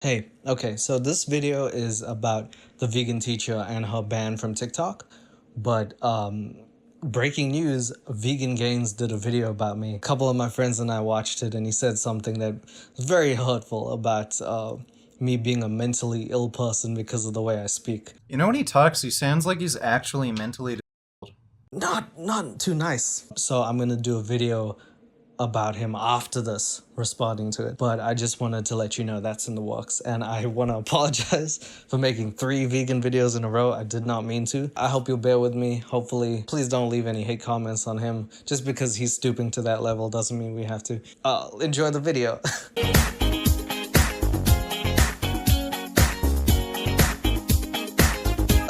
Hey, okay, so this video is about the vegan teacher and her ban from TikTok, but breaking news, Vegan Gains did a video about me. A couple of my friends and I watched it, and he said something that was very hurtful about me being a mentally ill person because of the way I speak. You know, when he talks, he sounds like he's actually mentally Not too nice. So I'm gonna do a video about him after this, responding to it. But I just wanted to let you know that's in the works, and I want to apologize for making 3 vegan videos in a row. I did not mean to. I hope you'll bear with me. Hopefully, please don't leave any hate comments on him. Just because he's stooping to that level doesn't mean we have to. Enjoy the video.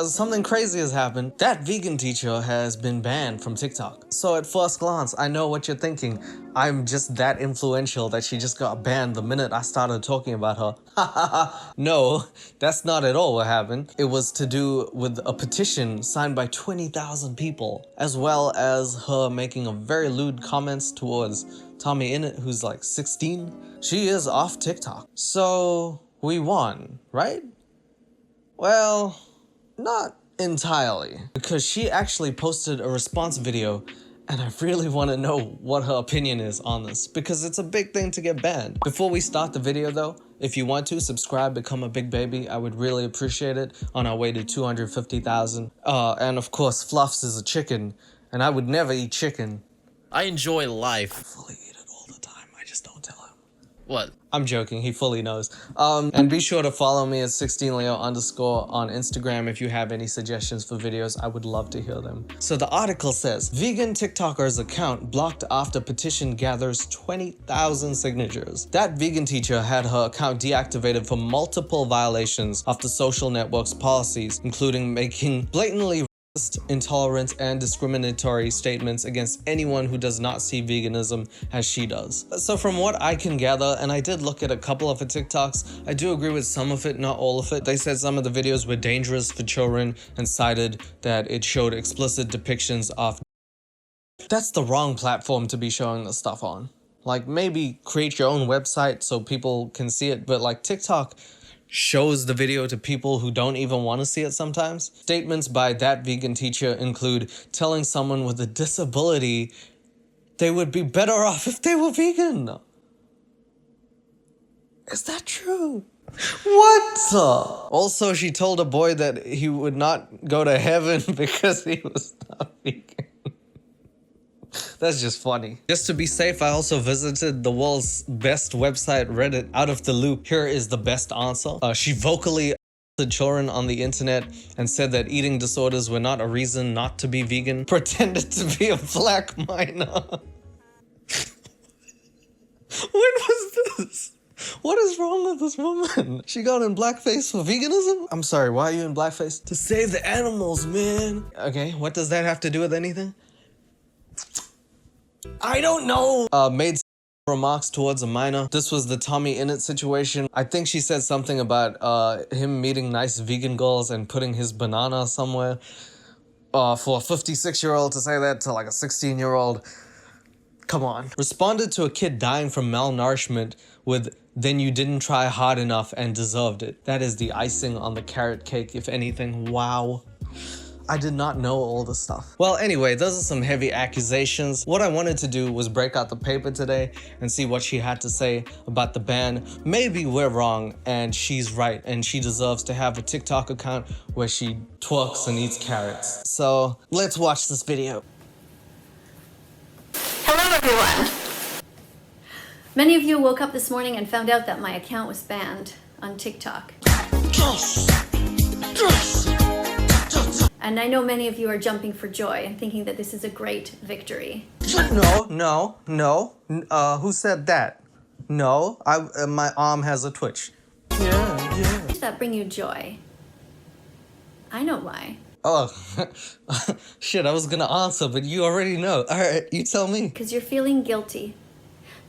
Something crazy has happened. That vegan teacher has been banned from TikTok. So at first glance, I know what you're thinking. I'm just that influential that she just got banned the minute I started talking about her. No, that's not at all what happened. It was to do with a petition signed by 20,000 people, as well as her making a very lewd comments towards Tommy Innit, who's like 16. She is off TikTok. So we won, right? Well, not entirely, because she actually posted a response video, and I really want to know what her opinion is on this, because it's a big thing to get banned. Before we start the video though, if you want to subscribe, become a big baby, I would really appreciate it on our way to 250,000. And of course, Fluffs is a chicken, and I would never eat chicken. I enjoy life. I fully eat it all the time, I just don't tell him. What? I'm joking, he fully knows. And be sure to follow me at 16leo_ on Instagram if you have any suggestions for videos. I would love to hear them. So the article says, vegan TikToker's account blocked after petition gathers 20,000 signatures. That vegan teacher had her account deactivated for multiple violations of the social network's policies, including making blatantly intolerant and discriminatory statements against anyone who does not see veganism as she does. So from what I can gather, and I did look at a couple of her TikToks, I do agree with some of it, not all of it. They said some of the videos were dangerous for children and cited that it showed explicit depictions of. That's the wrong platform to be showing this stuff on. Like, maybe create your own website so people can see it, but like TikTok shows the video to people who don't even want to see it sometimes. Statements by that vegan teacher include telling someone with a disability they would be better off if they were vegan. Is that true? What? Also, she told a boy that he would not go to heaven because he was not vegan. That's just funny. Just to be safe, I also visited the world's best website, Reddit. Out of the loop, here is the best answer. She vocally assaulted children on the internet and said that eating disorders were not a reason not to be vegan. Pretended to be a black minor. When was this? What is wrong with this woman? She got in blackface for veganism? I'm sorry, why are you in blackface? To save the animals, man. Okay, what does that have to do with anything? I don't know. Made remarks towards a minor. This was the Tommy Innit situation. I think she said something about him meeting nice vegan girls and putting his banana somewhere. For a 56-year-old to say that to like a 16-year-old. Come on. Responded to a kid dying from malnourishment with, "Then you didn't try hard enough and deserved it." That is the icing on the carrot cake, if anything. Wow. I did not know all this stuff. Well, anyway, those are some heavy accusations. What I wanted to do was break out the paper today and see what she had to say about the ban. Maybe we're wrong and she's right and she deserves to have a TikTok account where she twerks and eats carrots. So let's watch this video. Hello everyone! Many of you woke up this morning and found out that my account was banned on TikTok. And I know many of you are jumping for joy and thinking that this is a great victory. No. Who said that? No, my arm has a twitch. Yeah. Does that bring you joy? I know why. Oh, shit, I was gonna answer, but you already know. All right, you tell me. Because you're feeling guilty.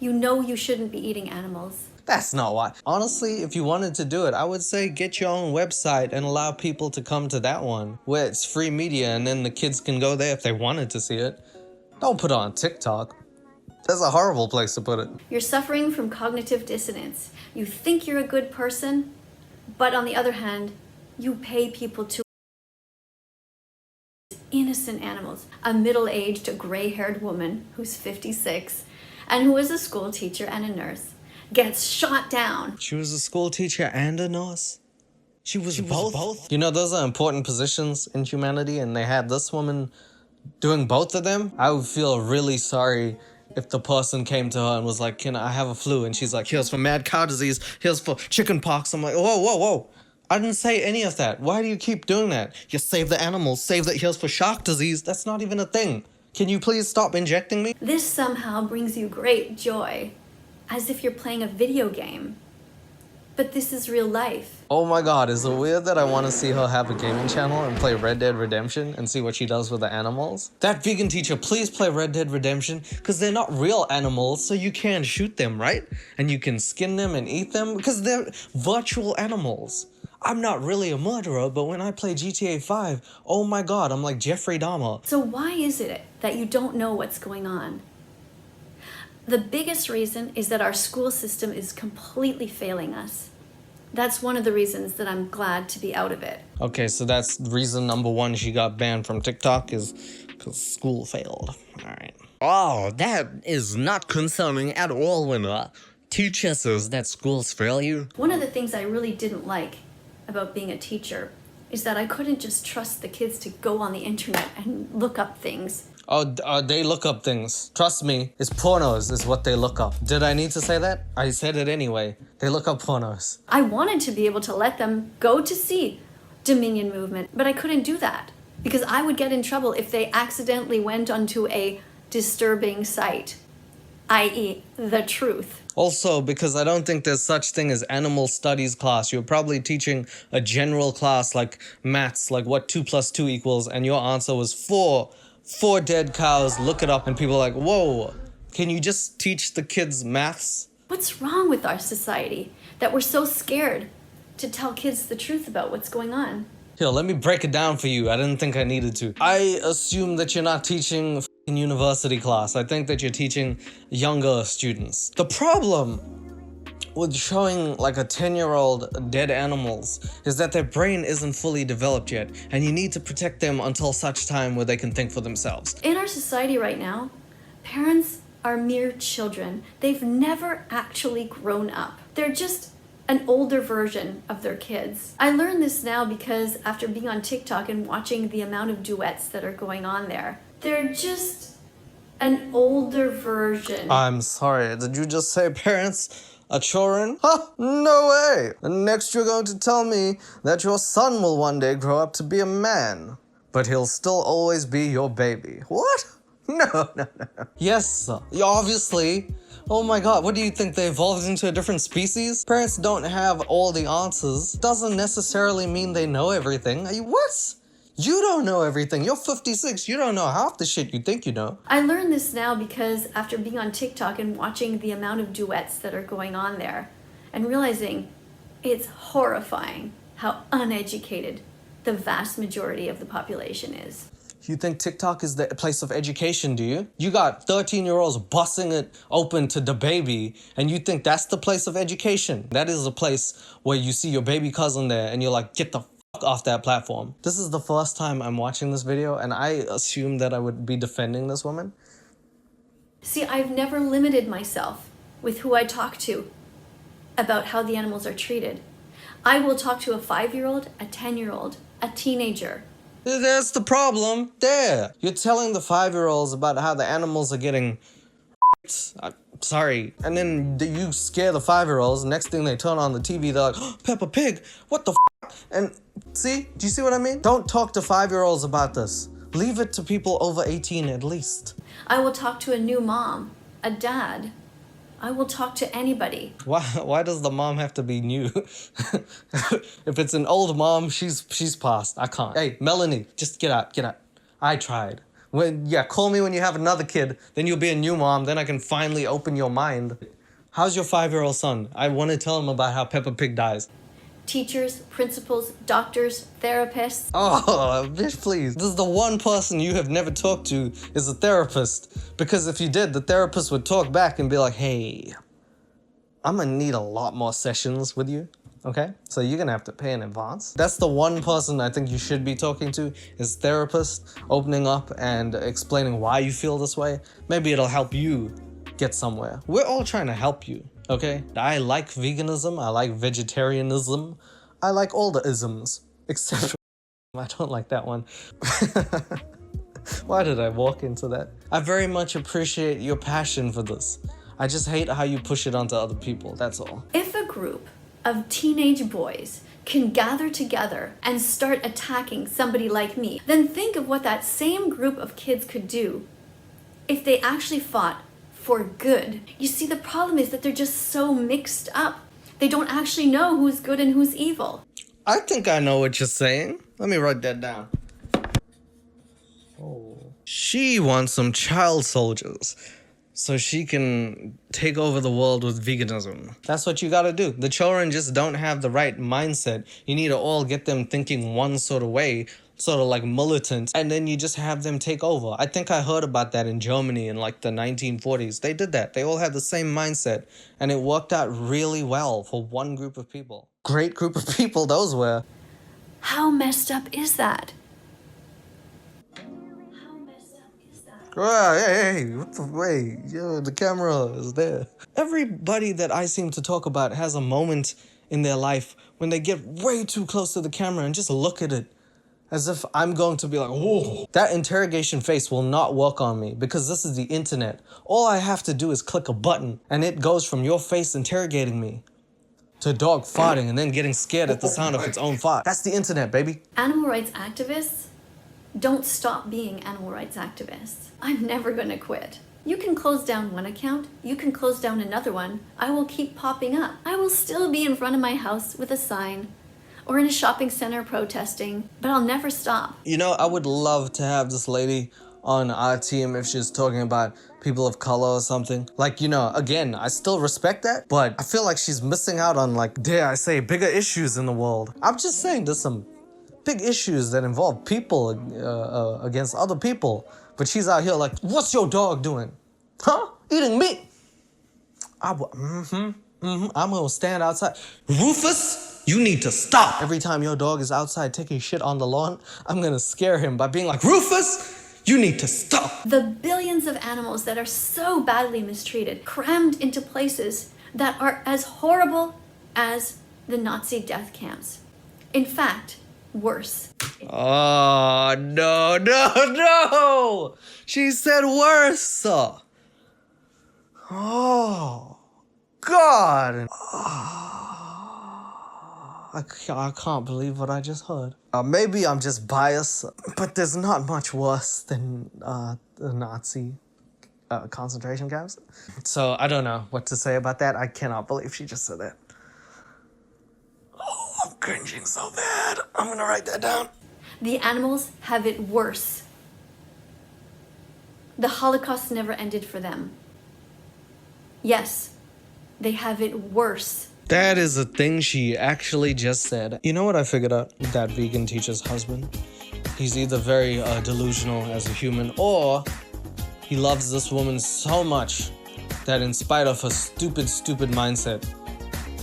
You know you shouldn't be eating animals. That's not why. Honestly, if you wanted to do it, I would say get your own website and allow people to come to that one where it's free media and then the kids can go there if they wanted to see it. Don't put it on TikTok. That's a horrible place to put it. You're suffering from cognitive dissonance. You think you're a good person, but on the other hand, you pay people to innocent animals. A middle-aged, gray-haired woman who's 56 and who is a school teacher and a nurse gets shot down. She was a school teacher and a nurse? She was both? You know, those are important positions in humanity, and they had this woman doing both of them. I would feel really sorry if the person came to her and was like, can I have a flu? And she's like, here's for mad cow disease, here's for chicken pox. I'm like, whoa. I didn't say any of that. Why do you keep doing that? You save the animals, save that, here's for shark disease. That's not even a thing. Can you please stop injecting me? This somehow brings you great joy, as if you're playing a video game. But this is real life. Oh my god, is it weird that I want to see her have a gaming channel and play Red Dead Redemption and see what she does with the animals? That vegan teacher, please play Red Dead Redemption, because they're not real animals, so you can shoot them, right? And you can skin them and eat them, because they're virtual animals. I'm not really a murderer, but when I play GTA 5, oh my god, I'm like Jeffrey Dahmer. So why is it that you don't know what's going on? The biggest reason is that our school system is completely failing us. That's one of the reasons that I'm glad to be out of it. Okay, so that's reason number one she got banned from TikTok is because school failed. Alright. Oh, that is not concerning at all when a teacher says that schools fail you. One of the things I really didn't like about being a teacher is that I couldn't just trust the kids to go on the internet and look up things. Oh, they look up things. Trust me, it's pornos is what they look up. Did I need to say that? I said it anyway. They look up pornos. I wanted to be able to let them go to see Dominion Movement, but I couldn't do that because I would get in trouble if they accidentally went onto a disturbing site, i.e. the truth. Also, because I don't think there's such thing as animal studies class. You're probably teaching a general class like maths, like what 2 + 2 equals, and your answer was 4. 4 dead cows, look it up, and people are like, whoa, can you just teach the kids maths? What's wrong with our society that we're so scared to tell kids the truth about what's going on? Here, let me break it down for you. I didn't think I needed to. I assume that you're not teaching f***ing university class. I think that you're teaching younger students. The problem with showing like a 10-year-old dead animals is that their brain isn't fully developed yet, and you need to protect them until such time where they can think for themselves. In our society right now, parents are mere children. They've never actually grown up. They're just an older version of their kids. I learned this now because after being on TikTok and watching the amount of duets that are going on there, they're just an older version. I'm sorry, did you just say parents are children? Huh? No way! And next you're going to tell me that your son will one day grow up to be a man, but he'll still always be your baby. What? No. Yes, obviously. Oh my god, what do you think, they evolved into a different species? Parents don't have all the answers. Doesn't necessarily mean they know everything. What? You don't know everything. You're 56. You don't know half the shit you think you know. I learned this now because after being on TikTok and watching the amount of duets that are going on there and realizing it's horrifying how uneducated the vast majority of the population is. You think TikTok is the place of education, do you? You got 13-year-olds busting it open to the baby, and you think that's the place of education? That is a place where you see your baby cousin there, and you're like, get the fuck off that platform. This is the first time I'm watching this video, and I assumed that I would be defending this woman. See, I've never limited myself with who I talk to about how the animals are treated. I will talk to a 5-year-old, a 10-year-old, a teenager. That's the problem. There. You're telling the 5-year-olds about how the animals are getting sorry. And then you scare the 5-year-olds. Next thing they turn on the TV, they're like, oh, Peppa Pig, what the f? And see? Do you see what I mean? Don't talk to 5-year-olds about this. Leave it to people over 18 at least. I will talk to a new mom, a dad. I will talk to anybody. Why does the mom have to be new? If it's an old mom, she's past. I can't. Hey, Melanie, just get out. I tried. Call me when you have another kid, then you'll be a new mom, then I can finally open your mind. How's your 5-year-old son? I want to tell him about how Peppa Pig dies. teachers, principals, doctors, therapists. Oh, bitch, please. This is the one person you have never talked to is a therapist. Because if you did, the therapist would talk back and be like, hey, I'm gonna need a lot more sessions with you. Okay? So you're gonna have to pay in advance. That's the one person I think you should be talking to is therapist, opening up and explaining why you feel this way. Maybe it'll help you get somewhere. We're all trying to help you, okay? I like veganism, I like vegetarianism, I like all the isms, except I don't like that one. Why did I walk into that? I very much appreciate your passion for this. I just hate how you push it onto other people, that's all. If a group of teenage boys can gather together and start attacking somebody like me, then think of what that same group of kids could do if they actually fought for good. You see, the problem is that they're just so mixed up. They don't actually know who's good and who's evil. I think I know what you're saying. Let me write that down. Oh. She wants some child soldiers so she can take over the world with veganism. That's what you gotta do. The children just don't have the right mindset. You need to all get them thinking one sort of way, sort of like militant, and then you just have them take over. I think I heard about that in Germany in like the 1940s. They did that. They all had the same mindset, and it worked out really well for one group of people. Great group of people those were. How messed up is that? Hey, what the way? Yo, the camera is there. Everybody that I seem to talk about has a moment in their life when they get way too close to the camera and just look at it as if I'm going to be like, whoa. That interrogation face will not work on me because this is the internet. All I have to do is click a button and it goes from your face interrogating me to a dog farting and then getting scared at the sound of its own fart. That's the internet, baby. Animal rights activists don't stop being animal rights activists. I'm never gonna quit. You can close down one account, you can close down another one. I will keep popping up. I will still be in front of my house with a sign or in a shopping center protesting, but I'll never stop. You know, I would love to have this lady on our team if she's talking about people of color or something. Like, you know, again, I still respect that, but I feel like she's missing out on, like, dare I say, bigger issues in the world. I'm just saying there's some big issues that involve people against other people. But she's out here like, what's your dog doing? Huh? Eating meat? I'm gonna stand outside. Rufus, you need to stop. Every time your dog is outside taking shit on the lawn, I'm gonna scare him by being like, Rufus, you need to stop. The billions of animals that are so badly mistreated, crammed into places that are as horrible as the Nazi death camps. In fact, worse. Oh, no. She said worse. Oh, God. I can't believe what I just heard. Maybe I'm just biased, but there's not much worse than the Nazi concentration camps. So I don't know what to say about that. I cannot believe she just said that. Oh, I'm cringing so bad. I'm gonna write that down. The animals have it worse. The Holocaust never ended for them. Yes, they have it worse. That is a thing she actually just said. You know what I figured out? That vegan teacher's husband. He's either very delusional as a human, or he loves this woman so much that in spite of her stupid mindset,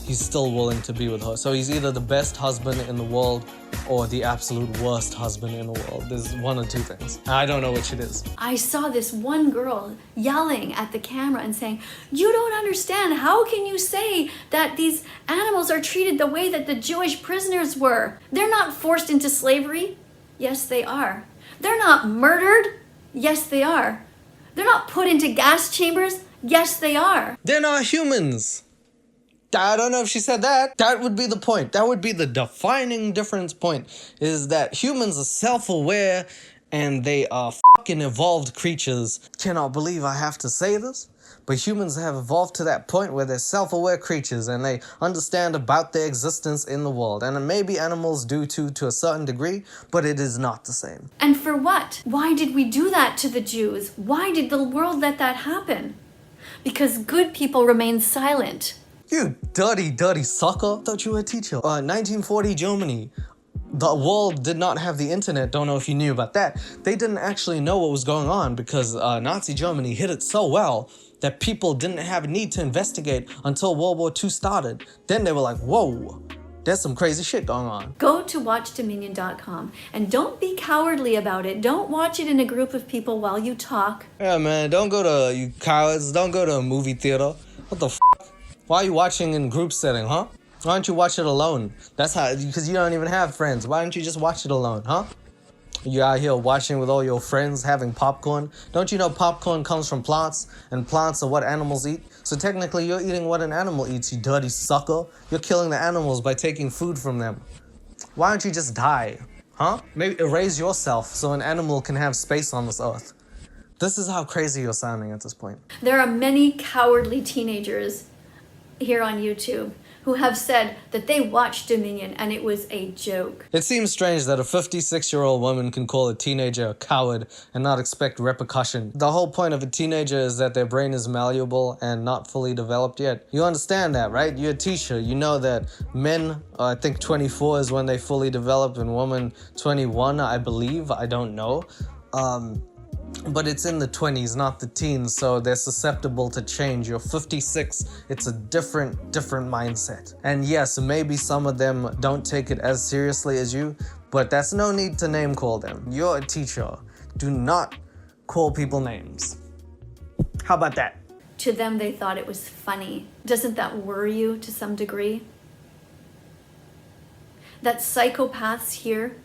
he's still willing to be with her. So he's either the best husband in the world or the absolute worst husband in the world. There's one or two things. I don't know which it is. I saw this one girl yelling at the camera and saying, "You don't understand. How can you say that these animals are treated the way that the Jewish prisoners were? They're not forced into slavery." Yes, they are. They're not murdered. Yes, they are. They're not put into gas chambers. Yes, they are. They're not humans. I don't know if she said that. That would be the point. That would be the defining difference point, is that humans are self-aware and they are fucking evolved creatures. Cannot believe I have to say this, but humans have evolved to that point where they're self-aware creatures and they understand about their existence in the world. And maybe animals do too, to a certain degree, but it is not the same. And for what? Why did we do that to the Jews? Why did the world let that happen? Because good people remain silent. You dirty, dirty sucker. Thought you were a teacher. 1940 Germany. The world did not have the internet. Don't know if you knew about that. They didn't actually know what was going on because Nazi Germany hid it so well that people didn't have a need to investigate until World War II started. Then they were like, whoa, there's some crazy shit going on. Go to watchdominion.com and don't be cowardly about it. Don't watch it in a group of people while you talk. Yeah, man, don't go to, you cowards, don't go to a movie theater. What the f? Why are you watching in group setting, huh? Why don't you watch it alone? That's how, because you don't even have friends. Why don't you just watch it alone, huh? You out here watching with all your friends, having popcorn. Don't you know popcorn comes from plants, and plants are what animals eat? So technically, you're eating what an animal eats, you dirty sucker. You're killing the animals by taking food from them. Why don't you just die, huh? Maybe erase yourself so an animal can have space on this earth. This is how crazy you're sounding at this point. There are many cowardly teenagers here on YouTube who have said that they watched Dominion and it was a joke. It seems strange that a 56-year-old woman can call a teenager a coward and not expect repercussion. The whole point of a teenager is that their brain is malleable and not fully developed yet. You understand that, right? You're a teacher. You know that men, I think 24 is when they fully develop, and women 21, I believe. I don't know. But it's in the 20s, not the teens, so they're susceptible to change. You're 56, it's a different mindset. And yes, maybe some of them don't take it as seriously as you, but that's no need to name call them. You're a teacher. Do not call people names. How about that? To them, they thought it was funny. Doesn't that worry you to some degree? That psychopaths here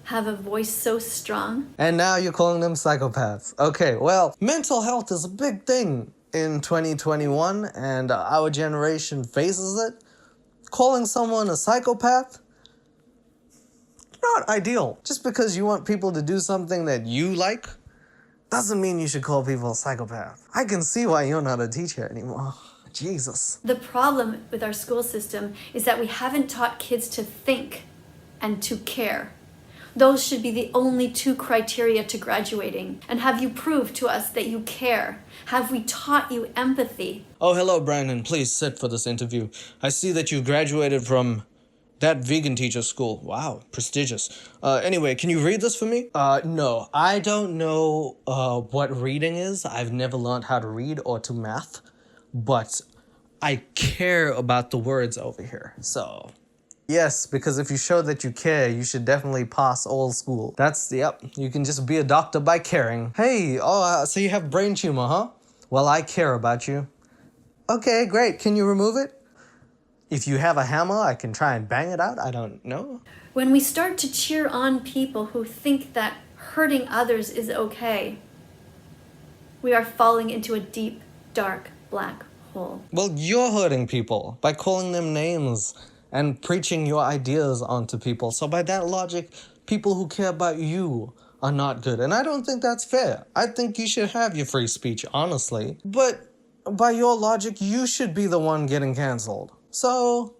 have a voice so strong. And now you're calling them psychopaths. Okay, well, mental health is a big thing in 2021, and our generation faces it. Calling someone a psychopath, not ideal. Just because you want people to do something that you like, doesn't mean you should call people a psychopath. I can see why you're not a teacher anymore. Jesus. The problem with our school system is that we haven't taught kids to think and to care. Those should be the only two criteria to graduating. And have you proved to us that you care? Have we taught you empathy? Oh, hello, Brandon. Please sit for this interview. I see that you graduated from that vegan teacher school. Wow, prestigious. Anyway, can you read this for me? No, I don't know what reading is. I've never learned how to read or to math, but I care about the words over here, so... Yes, because if you show that you care, you should definitely pass all school. Yep, you can just be a doctor by caring. Hey, so you have brain tumor, huh? Well, I care about you. Okay, great. Can you remove it? If you have a hammer, I can try and bang it out. I don't know. When we start to cheer on people who think that hurting others is okay, we are falling into a deep, dark, black hole. Well, you're hurting people by calling them names and preaching your ideas onto people. So by that logic, people who care about you are not good. And I don't think that's fair. I think you should have your free speech, honestly. But by your logic, you should be the one getting canceled. So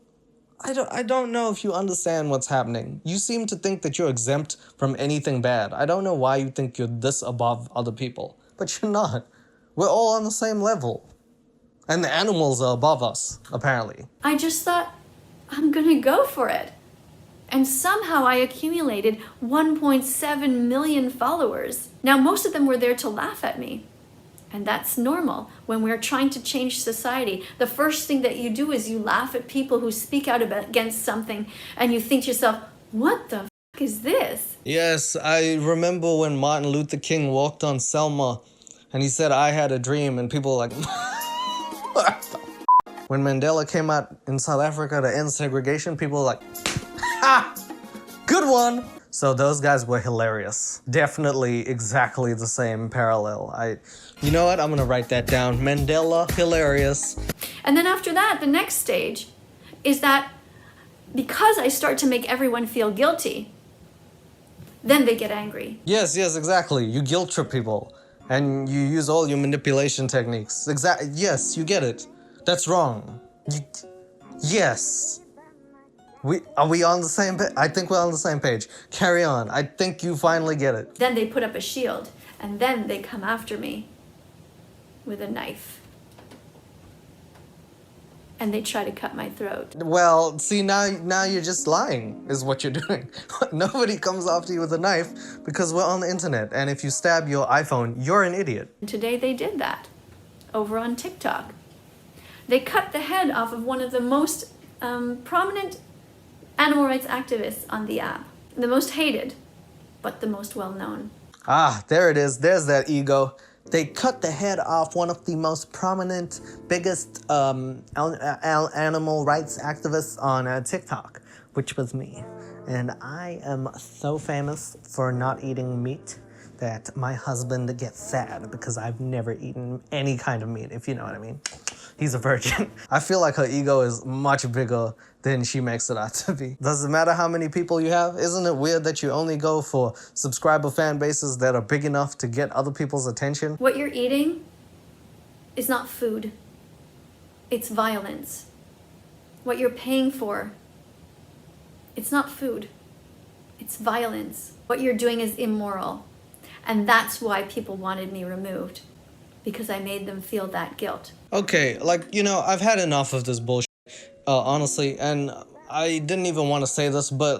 I don't know if you understand what's happening. You seem to think that you're exempt from anything bad. I don't know why you think you're this above other people. But you're not. We're all on the same level. And the animals are above us, apparently. I just thought, I'm gonna go for it. And somehow I accumulated 1.7 million followers. Now, most of them were there to laugh at me. And that's normal when we're trying to change society. The first thing that you do is you laugh at people who speak out against something, and you think to yourself, what the f*** is this? Yes, I remember when Martin Luther King walked on Selma, and he said, I had a dream, and people were like, what the f***? When Mandela came out in South Africa to end segregation, people were like, ha! Good one! So those guys were hilarious. Definitely exactly the same parallel. You know what? I'm gonna write that down. Mandela, hilarious. And then after that, the next stage is that because I start to make everyone feel guilty, then they get angry. Yes, exactly. You guilt trip people. And you use all your manipulation techniques. Yes, you get it. That's wrong. Yes. Are we on the same page? I think we're on the same page. Carry on. I think you finally get it. Then they put up a shield, and then they come after me with a knife. and they try to cut my throat. Well, see, now you're just lying, is what you're doing. Nobody comes after you with a knife because we're on the internet, and if you stab your iPhone, you're an idiot. And today they did that over on TikTok. They cut the head off of one of the most prominent animal rights activists on the app. The most hated, but the most well-known. Ah, there it is. There's that ego. They cut the head off one of the most prominent, biggest animal rights activists on TikTok, which was me. And I am so famous for not eating meat that my husband gets sad because I've never eaten any kind of meat, if you know what I mean. He's a virgin. I feel like her ego is much bigger than she makes it out to be. Does it matter how many people you have? Isn't it weird that you only go for subscriber fan bases that are big enough to get other people's attention? What you're eating is not food. It's violence. What you're paying for, it's not food. It's violence. What you're doing is immoral. And that's why people wanted me removed, because I made them feel that guilt. Okay, like, you know, I've had enough of this bullshit, honestly, and I didn't even want to say this, but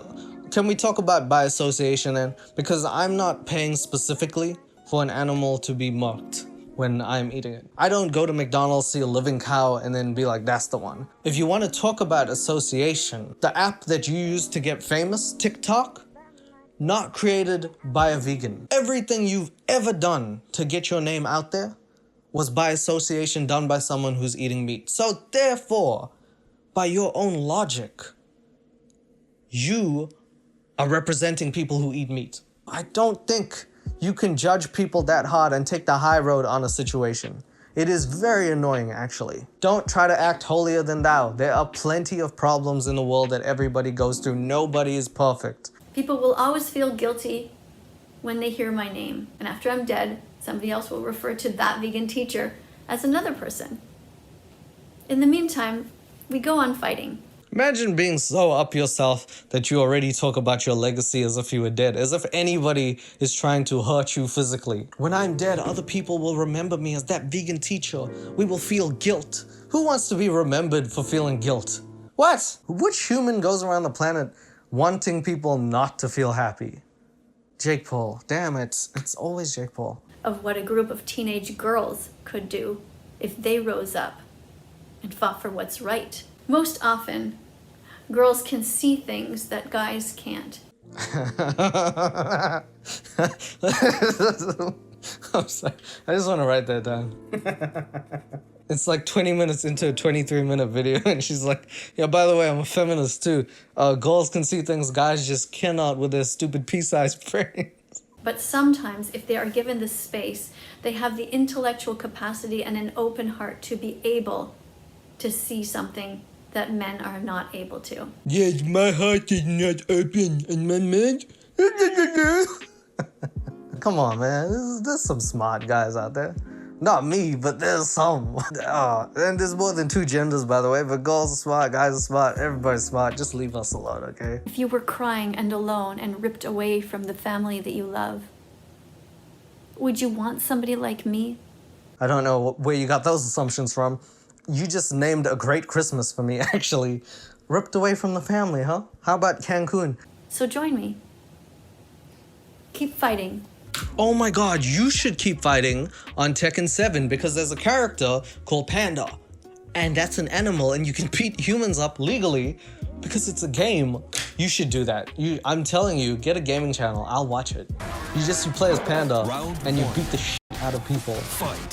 can we talk about by association then? Because I'm not paying specifically for an animal to be marked when I'm eating it. I don't go to McDonald's, see a living cow, and then be like, that's the one. If you want to talk about association, the app that you use to get famous, TikTok, not created by a vegan. Everything you've ever done to get your name out there was by association done by someone who's eating meat. So therefore, by your own logic, you are representing people who eat meat. I don't think you can judge people that hard and take the high road on a situation. It is very annoying, actually. Don't try to act holier than thou. There are plenty of problems in the world that everybody goes through. Nobody is perfect. People will always feel guilty when they hear my name. And after I'm dead, somebody else will refer to that vegan teacher as another person. In the meantime, we go on fighting. Imagine being so up yourself that you already talk about your legacy as if you were dead, as if anybody is trying to hurt you physically. When I'm dead, other people will remember me as that vegan teacher. We will feel guilt. Who wants to be remembered for feeling guilt? What? Which human goes around the planet wanting people not to feel happy? Jake Paul. Damn it. It's always Jake Paul. Of what a group of teenage girls could do if they rose up and fought for what's right. Most often, girls can see things that guys can't. I'm sorry. I just want to write that down. It's like 20 minutes into a 23-minute video, and she's like, yeah, by the way, I'm a feminist too. Girls can see things guys just cannot with their stupid pea-sized brains. But sometimes, if they are given the space, they have the intellectual capacity and an open heart to be able to see something that men are not able to. Yes, my heart is not open and my mind. Come on, man. There's some smart guys out there. Not me, but there's some. And there's more than two genders, by the way, but girls are smart, guys are smart, everybody's smart. Just leave us alone, okay? If you were crying and alone and ripped away from the family that you love, would you want somebody like me? I don't know where you got those assumptions from. You just named a great Christmas for me, actually. Ripped away from the family, huh? How about Cancun? So join me. Keep fighting. Oh my god, you should keep fighting on Tekken 7 because there's a character called Panda. And that's an animal and you can beat humans up legally because it's a game. You should do that. I'm telling you, get a gaming channel. I'll watch it. You play as Panda and you beat the shit out of people.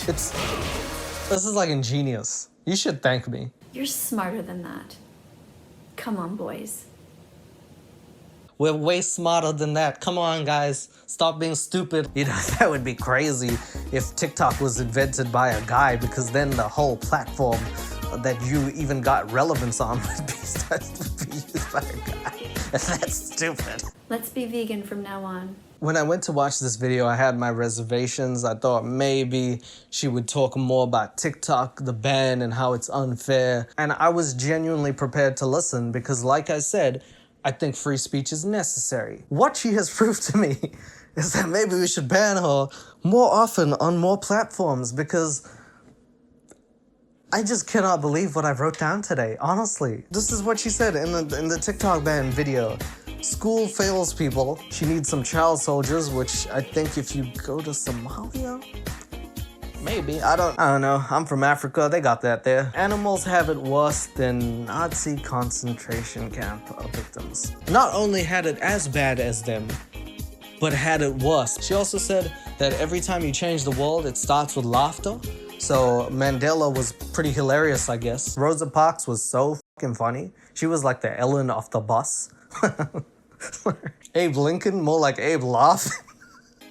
This is like ingenious. You should thank me. You're smarter than that. Come on, boys. We're way smarter than that. Come on, guys. Stop being stupid. You know, that would be crazy if TikTok was invented by a guy because then the whole platform that you even got relevance on would be used by a guy. That's stupid. Let's be vegan from now on. When I went to watch this video, I had my reservations. I thought maybe she would talk more about TikTok, the ban, and how it's unfair. And I was genuinely prepared to listen because, like I said, I think free speech is necessary. What she has proved to me is that maybe we should ban her more often on more platforms because I just cannot believe what I wrote down today, honestly. This is what she said in the TikTok ban video. School fails people. She needs some child soldiers, which I think if you go to Somalia, maybe. I don't know. I'm from Africa. They got that there. Animals have it worse than Nazi concentration camp victims. Not only had it as bad as them, but had it worse. She also said that every time you change the world, it starts with laughter. So Mandela was pretty hilarious, I guess. Rosa Parks was so fucking funny. She was like the Ellen off the bus. Abe Lincoln, more like Abe Laugh.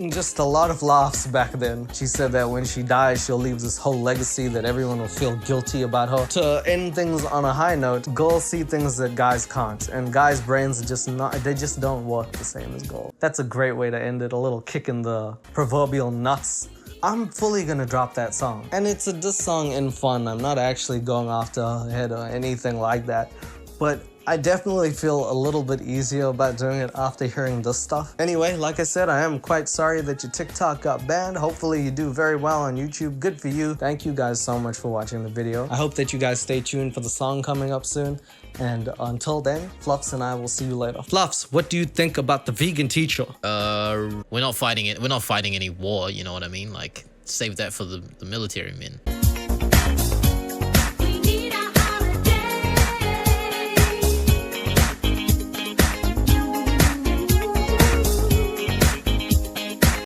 Just a lot of laughs back then. She said that when she dies, she'll leave this whole legacy that everyone will feel guilty about her. To end things on a high note, girls see things that guys can't, and guys' brains are they just don't work the same as girls. That's a great way to end it, a little kick in the proverbial nuts. I'm fully gonna drop that song. And it's a diss song in fun. I'm not actually going after her head or anything like that. But I definitely feel a little bit easier about doing it after hearing this stuff. Anyway, like I said, I am quite sorry that your TikTok got banned. Hopefully you do very well on YouTube. Good for you. Thank you guys so much for watching the video. I hope that you guys stay tuned for the song coming up soon. And until then, Fluffs and I will see you later. Fluffs, what do you think about the vegan teacher? We're not fighting it. We're not fighting any war. You know what I mean? Like, save that for the military men.